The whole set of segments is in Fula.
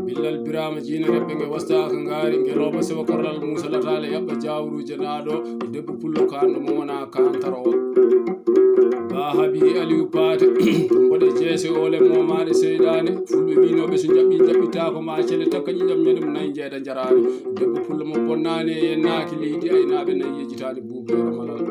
billal birama jina rebbe nge wastaka ngari nge roba sewa korlal musa latale yabba jawruje naado debbo pullo kando mo wona kantaro ba habi aliou pate wode jese ole mo maade seydane fulbe winobe so jabbita ko ma cele takka jam nyedum nay jeeda jarani debbo pullo mo bonnane yennaaki leydi aynabe nay yejitade buubu ramalal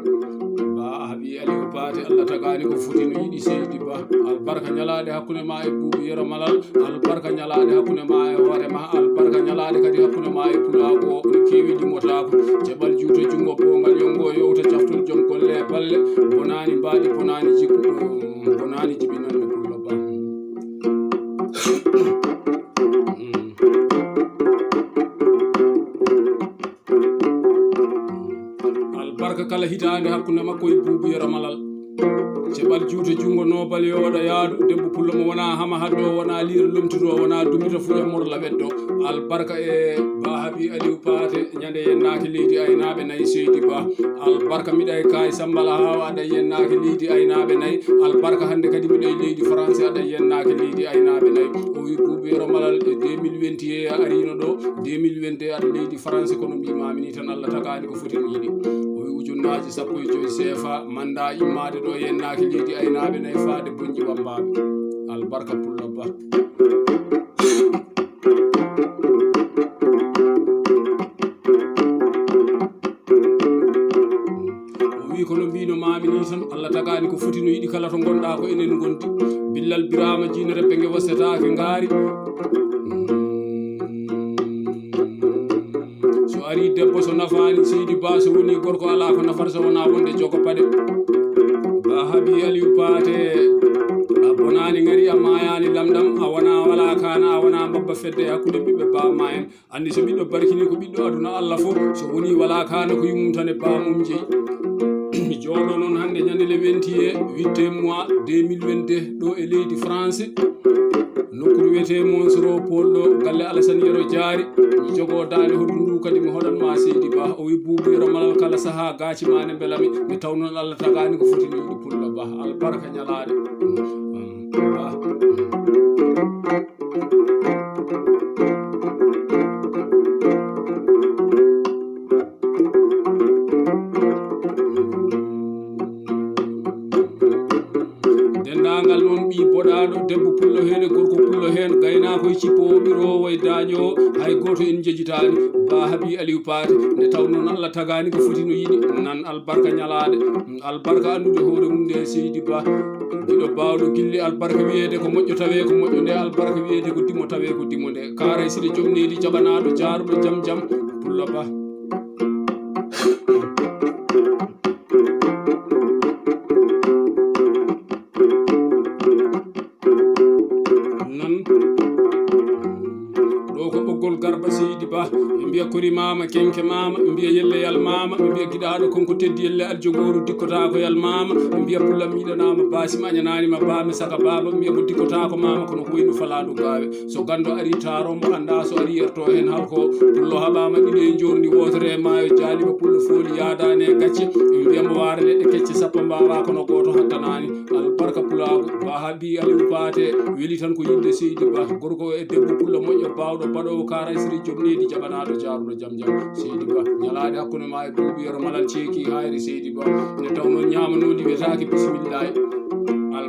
ba habi aliou pate Allah tagani ko futino yidi seydi ba albarka nyalaade hakkunde ma e buubu yero malal albarka nyalaade hakkunde ma e hore ma albarka nyalaade kadi hakkunde ma e pulago no kewi dimotako jebal juuto jungo bongal yongo yowta caftul jom golle balle bonani baadi bonani jikku bonani jibinan be pullo ba albarka kala hitande hakkunde makko e buubu yero malal jebal juuto jungo nobal yoda yaadu debbo pullo mo wona hama haddo wona liira lomtudo wona dumita fu e morla weddo albarka e ba habi aliou pate nyande yennaaki leydi aynabe nay seydi ba albarka mida e kay sambala hawa ada yennaaki leydi aynabe nay albarka hande kadi mida e leydi france ada yennaaki leydi aynabe nay o wi buubero malal 2021 arino do 2022 ada leydi france kono mbimami ni tan Allah tagaani ko foti yidi o wi ujunnaji 15 CFA manda immade do yennaaki leydi aynabe nay faade bonji wambabe albarka pullo ba kono mbino mami ni tan Allah tagaani ko foti no yidi kala to gonda ko enen gondi billal birama jina rebbe nge wasetaake ngaari so ari debbo so nafaani seydi ba so woni gorko ala ko nafar so wona wonde jogo pade ba habi aliou pate a bonani ngari a mayani lamdam a wona wala kana a wona babba fedde hakkude bibbe ba mayen andi so biddo barkini ko biddo aduna Allah fo so woni wala kana ko yumtane ba mum jeyi joɗo noon hande ñande le 28 mois 2022 ɗo e leydi france nokkudu wiyete monsoro polɗo galle alassane yero jaari mi jogo dande hoɗum ndu kadi mi hoɗanma seydi ba o wi buubuyero malal kala saaha gacimane belami mi taw noon Allah tagani ko foti no yiɗi pullo ba albarka ñalade ba dendagal noon ɓi boɗaɗo debbo pullo hen e gorko pullo hen gaynako e cippowo ɓirowo e dañowo hay goto en jejitani ba habi aliou pate nde taw noon Allah tagani ko foti no yiɗi nan albarka ñalade albarka andude hoore mum nde seydi ba ɗiɗo bawɗo gilli albarka wiyede ko moƴƴo tawe ko moƴƴo nde albarka wiyede ko dimo tawe ko dimo nde karay sidi jomnedi jaɓanaɗo jaruɗo jam jam pullo ba garba seydi ba ɓe mbiya kori mama kenke mama ɓe mbiya yelle yal mama ɓe mbiya giɗaɗo konko teddi yelle aljogoru dikkota ko yal mama ɓe mbiya pullam miɗanama basima añananima bami saka baba ɓe mbiya mo dikkota ko mama kono koyno falaɗo gawe so gando ari taromo anda so ari yerto hen halko pullo haɓama ɗiɗo e jordi wotere mayo jaliba pullo fooli yadane e gacce ɓe mbiya mo wara leɗɗe kecce sappo mbawa kono goto hattanani albarka pulago ba habi aliou pate weeli tan ko yidde seydi ba gorko e debbo pullo moƴƴo bawɗo baɗowo karay siri jomnedi jaɓanaɗo jaruɗo jam jam seydi ba ñalade hakkude ma e buubiyero malal ceeki hayri seydi ba ne tawno ñamanodi wiyetake bisimillahi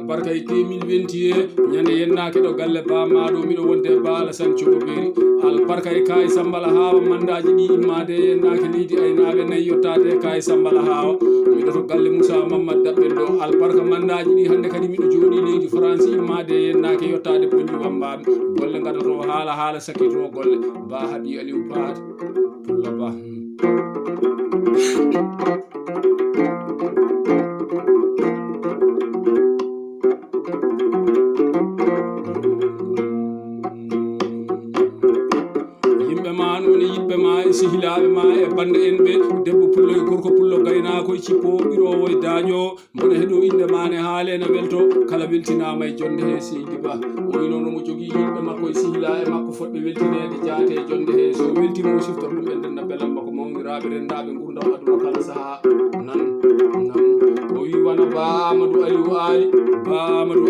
albarka e 2021 ñande yennake ɗo galle ba maɗo miɗo wonde baala sancogo beeri albarka e kaye sambala hawa mandaji ɗi immade yennake leydi aynaɓe nayi yottade kaye sambala hawa miɗo to galle Moussa Mamadou Daɓɓel ɗo albarka mandaji ɗi hande kadi miɗo jooɗi leydi France immade yennake yottade bonji wambaɓe golle gaɗato haala sakito golle ba Habi Aliou Paté pulla ba sihilaɓe ma e bande en ɓe debbo pullo e gorko pullo gaynako e cippo ɓirowo e daño mboɗo heeɗo inde mane haalene welto kala weltinama e jonde he Seydi Ba o wi noon omo jogui yimɓe makko e sihila e makko fodɓe weltinede jaate e jonde he so weltima o siftor ɗum e ndenda belam makko mawniraɓe rendaɓe gurdam aduna kala saaha nan o wi wana Ba Amadou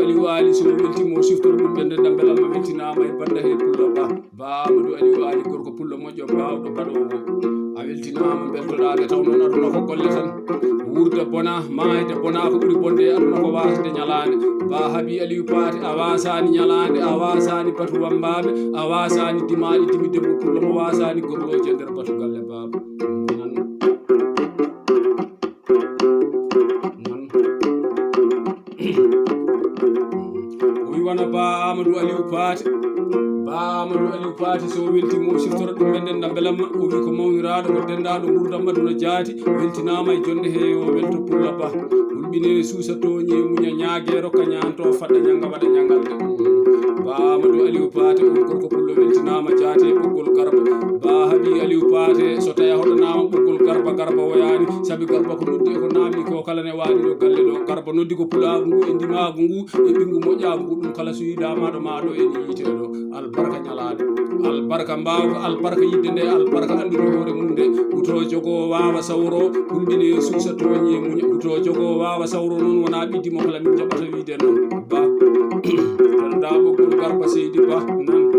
Aliou Ali so weltima o siftor ɗum e ndenda belamma weltinama e banda he pullo Ba Amadou Aliou Ali gorko pullo moƴƴo bawɗo baɗowo a weltinama beltoɗade taw noon aduna ko golle tan wurde bona mayde bona ko ɓuuri bonde e aduna ko wasde ñalande Ba Habi Aliou Paté a wasani ñalande a wasani batu wambaɓe a wasani dimaɗi dimi debbo pullo mo wasani gorloje nder batu galle baba o wi wona Ba Amadou Aliou Paté so weltimo siftora ɗum e ndenda belamma o wi ko mawniraɗo ko dendaɗo gurdam aduna jaati weltinama e jonde he o welto pulla Ba hulɓine suusa toñi muña ñaague rokka ñanto fadda ñanga waɗa ñangalde Ba Amadou Aliou Paté on gorko pullo weltinama jaate ɓoggol garba Ba Habi Aliou Paté so tawi hoɗanama ɓoggol garba woyani saabi garba ko noddi e ko namdi ko kala ne waɗi ɗo galle ɗo garba noddi ko pulagu ngu e ndimagu ngu e ɓingu moƴƴagu ngu ɗum kala so yidamaɗo maɗo e yiteɗo albarka ñalade albarka mbawko albarka yidde nde albarka andude hoore mum nde uto jogo wawa sawro hulɓine suusa toñi e muña uto jogo wawa sawro noon wona ɓiddimo kala min jaɓata wiide noon Ba da ɓoggol garba Seydi Ba nan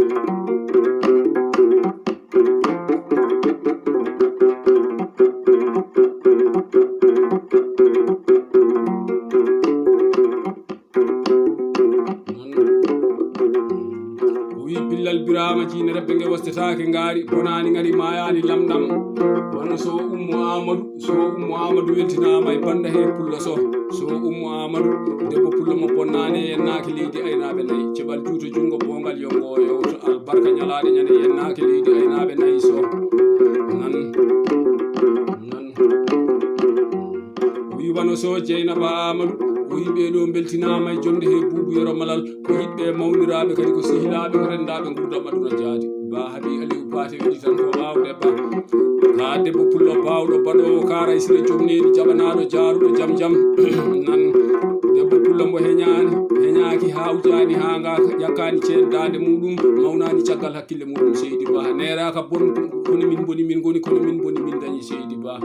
billal birama jine rebbe nge wastetake ngaari bonani ngari mayani lamdam wano so ummu Amadou weltinama e banda he pullo so ummu Amadou debbo pullo mo bonnani yennake leydi aynaɓe nayi ceɓal juuto jungo bongal yongo yewto albarka ñalaɗe ñande yennake leydi aynaɓe nayi so nan o wi wano so Dieynaba Amadou o yiɓe ɗo beltinama e jonde he Boubou Yero Malal ko yiɓɓe mawniraɓe kadi ko sehilaɓe ko rendaɓe gurdam aduna jaati Ba Habi Aliou Paté wiɗi tan ko wawde Ba ha debbo pullo bawɗo baɗowo karay sire jomnedi jaɓanaɗo jaruɗo jam nan debbo pullo mbo heñaki hawjani ha nga yakkani ceddade muɗum mawnani caggal hakkille muɗum Seydi Ba neraka bon kono min boni min goni kono min boni min dañi Seydi Ba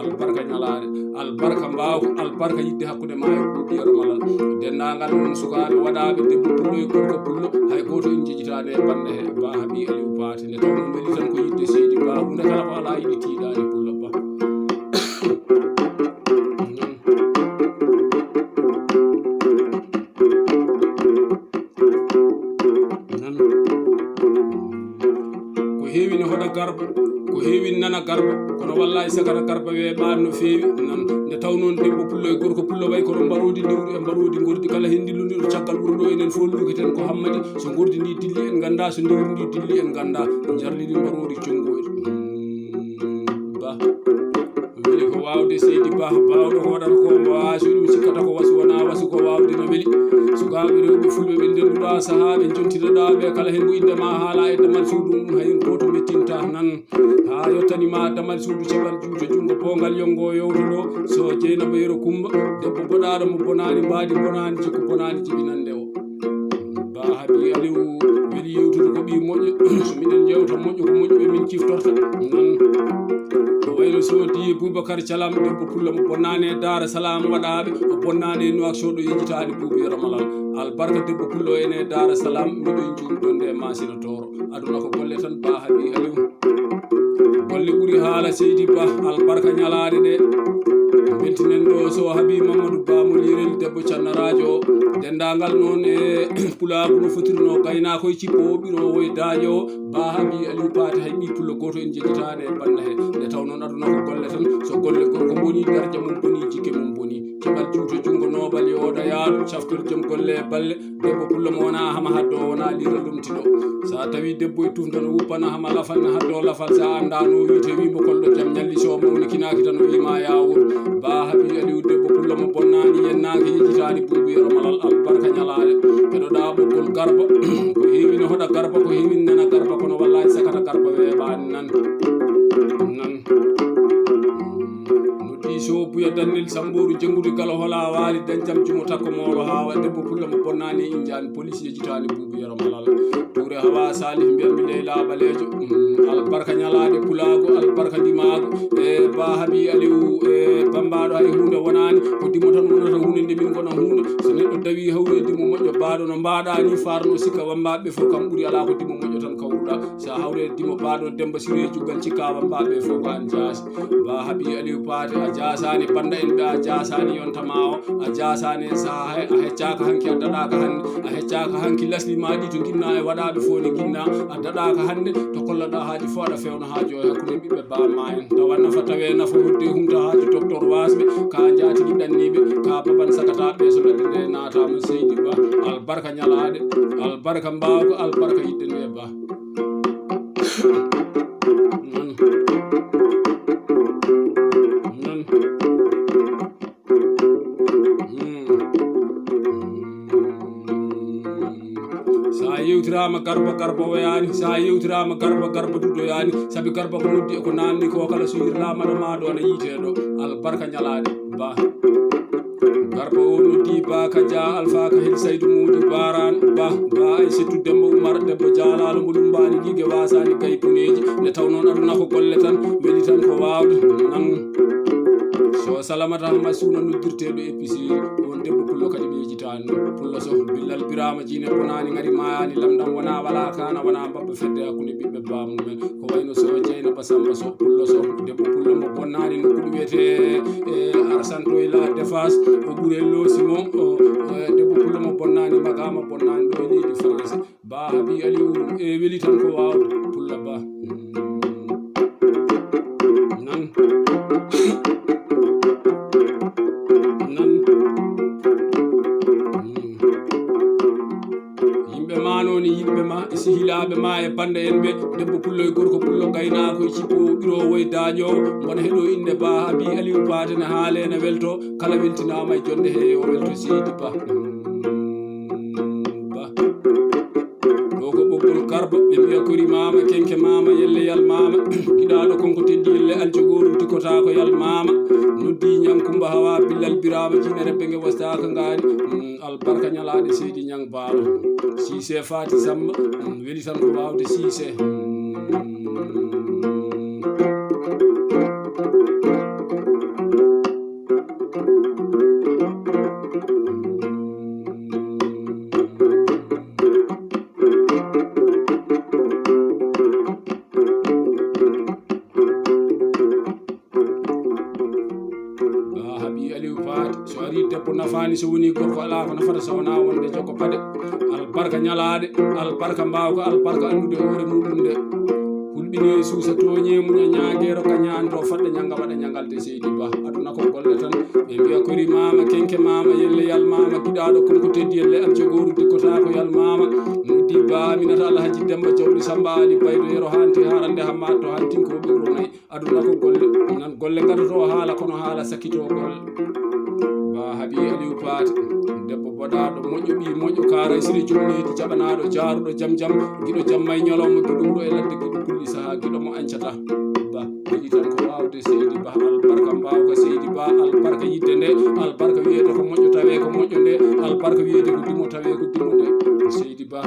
albarka ñalade albarka mbawko albarka yidde hakkude ma e Boubou Yero Malal dendagal on sukaɓe waɗaɓe debbo pullo e gorko pullo hay goto en jejitade e bande he Ba Habi Aliou Paté nde taw ɗum weli tan ko yidde Seydi Ba hunde kala ko ala yiɗi tiiɗade pullo Ba ko heewi ne hoɗa garba ko heewi nana garba kono wallahi sagata garba weeɓani no feewi nan nde taw noon debbo pullo e gorko pullo way kono mbarodi lewru e mbarodi gordi kala hen dilludiɗo caggal ɓurɗo enen fof luketen ko hammadi so gordi ndi dilli en ganda so ndewri ndi dilli en ganda jarliɗi mbarodi congoyɗo Ba weli ko wawde Seydi Ba bawɗo hoɗata ko mo waasi ɗum sikkata ko wasu wona wasu ko wawde no weeli sukaɓe rewɓe fulɓe ɓe ndenduɗa saaha ɓe jontinoɗaɓe kala hen mo indema haala e damal suudu mum hay goto mettinta nan ha yettanima damal suudu ceɓal juuto jungo bongal yongo yewto ɗo so Dieynaba Yero Coumba debbo boɗaɗo mo bonani mbadi bonani jikku bonani jibinande o Ba Habi Aliou weeli yewtude ko ɓi moƴƴo so miɗen jewta moƴƴo ko moƴƴo ɓe min ciftorta nan ko wayno sodi Boubacar Thialam debbo pullo mo bonnani e Dar Salam waɗaɓe o bonnani e Nouakchott ɗo yejitade Boubou Yero Malal albarka debbo pullo ene Dar Salam miɗo jumɗo nde masina toro aduna ko golle tan Ba Habi Aliou golle ɓuri haala Seydi Ba albarka ñalaɗe ɗe beltinen ɗo so Habi Mamadou Ba mo lirel debbo cannarajo dendagal noon e pulagu no fotirno gaynakoye cippo ɓirowo e daƴo Ba Habi Aliou Paté hay ɓi pullo goto en jejjitani e banda he nde taw noon aduna ko golle tan so golle gorko boni darja mum boni jikke mum boni keɓal juuto jungo nobal yoda yaadu caftol joom golle e balle debbo pullo mo wona hama haddo wona lira lumtiɗo sa tawi debbo e tufdano wuppana hama lafalne haddo lafal sa anda no wite wimo kolɗo jaam ñalli so mawni kinaki tan o wima yawol Ba Habi Aliou debbo pullo mo bonnani yennaki yejjitani buubiyero malal albarka ñalaɗe keɗoɗa ɓoggol garba ko heewi ne hoɗa garba ko heewi nana garba kono wallahi sakata garba weeɓani nan so buya dannel samboru jengudu gala hola wali dan jam jumo takko molo hawa debbo pulla mo bonnani injani police yejitani bubiyaro malal toure hawa salih mbiyammi leyla balejo albarka ñalade pulago albarka dimago e Ba Habi Aliou e bambaɗo hay hunde wonani ko dimo tan wonata hunde nde min gona hunde so neɗɗo dawi hawre dimo moƴƴo baɗo no mbaɗa ni farno sikka wambaɓe fof kam ɓuuri ala ko dimo moƴƴo tan kawruɗa sa hawre dimo baɗo Demba Siré juggal cikka wambaɓe fof ko an jaasi Ba Habi Aliou Paté a jasani banda en ɓe a jasani yontama o a jasani saha a heccaka hanki a daɗaka hande a heccaka hanki lasli maɗi to ginna e waɗaɓe fof ne ginna a daɗaka hande to kollaɗa haaji fo aɗa fewna haaji o hakkude ɓiɓɓe bamma en tawa nafa tawe nafa hodde humta haaji docteur wasɓe ka jatigi ɗanniɓe ka baban sakataɓe so ɗaɗe nde natama Seydi Ba albarka ñalaɗe albarka mbawko albarka yiɗɗe nde Ba sa yewtirama garba garba woyani sa yewtirama garba garba dudoyani sabi garba ko noddi e ko namni ko kala so yirlamaɗo maɗo ana yiiteɗo albarka ñalaɗe Ba garba o noddi Ba ka dia alpha ka hel Saydou Moudi baran Ba Aissatou Demba Oumar debbo jalalo mo lumbani guigue wasani gay puneji nde taw noon aduna ko golle tan weeli tan ko wawde nan so salamata hama suuna noddirteɗo épicerie on debbo pullo kadi ɓe yejitani pullo so billal birama jine bonani gari mayani lamdam wona wala kana wona babba fedde hakkude ɓiɓɓe bamumen ko wayno so jeyna Basamba so pullo so debbo pullo mo bonnani nokkuɗo wiyete arsanto e la défense o ɓuurello simon debbo pullo mo bonnani magama bonnani ɗo e leydi France Ba Habi Aliou e weeli tan ko wawde pulla Ba nan yimɓe ma noon yimɓe ma e sihilaɓe ma e banda en ɓe debbo pullo e gorko pullo gaynako e cippo ɓirowo e daƴowo mona heeɗo inde Ba Habi Aliou Paté ne haale ne welto kala weltinama e jonde he o welto Seydi Ba ɗo ko ɓoggol garba ɓe mbiya kori mama kenke mama yelle yal mama giɗaɗo konko teddi yelle aljogoru dikkota ko yal mama noddi ñankumba hawa billal birama jine rebbe nge wastaka ngani albarka ñalaɗe Seydi ñang baalo Cissé Fati Samba weeli tan ko wawde Cissé so ari debbo nafani so woni gorko ala ko nafata so wona wonde jokko paɗe albarka ñalaɗe albarka mbawko albarka andude hoore muɗum nde hulɓini suusa toñe muña ñaguero ka ñanto fadde ñanga waɗa ñangalde Seydi Ba aduna ko golle tan ɓe mbiya kori mama kenke mama yelle yal mama giɗaɗo konko teddi yelle aljogoru dikkota ko yal mama noddi Ba Aminata Alhaji Demba Jawɗi Samba Ali Baydo yero hanti harande hamma to hantinko ɓewro nayyi aduna ko golle nan golle gadoto haala kono haala sakkito golle Ba Habi Aliou Paté debbo boɗaɗo moƴƴo ɓi moƴƴo karay siri jumnidi jaɓanaɗo jaruɗo jam jam guiɗo jammay ñalawma guiɗo wuuro e ladde guiɗo pulli saaha guiɗo mo ancata Ba weeli tan ko wawde Seydi Ba albarka mbawka Seydi Ba albarka yidde nde albarka wiyede ko moƴƴo tawe ko moƴƴo nde albarka wiyede ko dimo tawe ko dimo nde Seydi Ba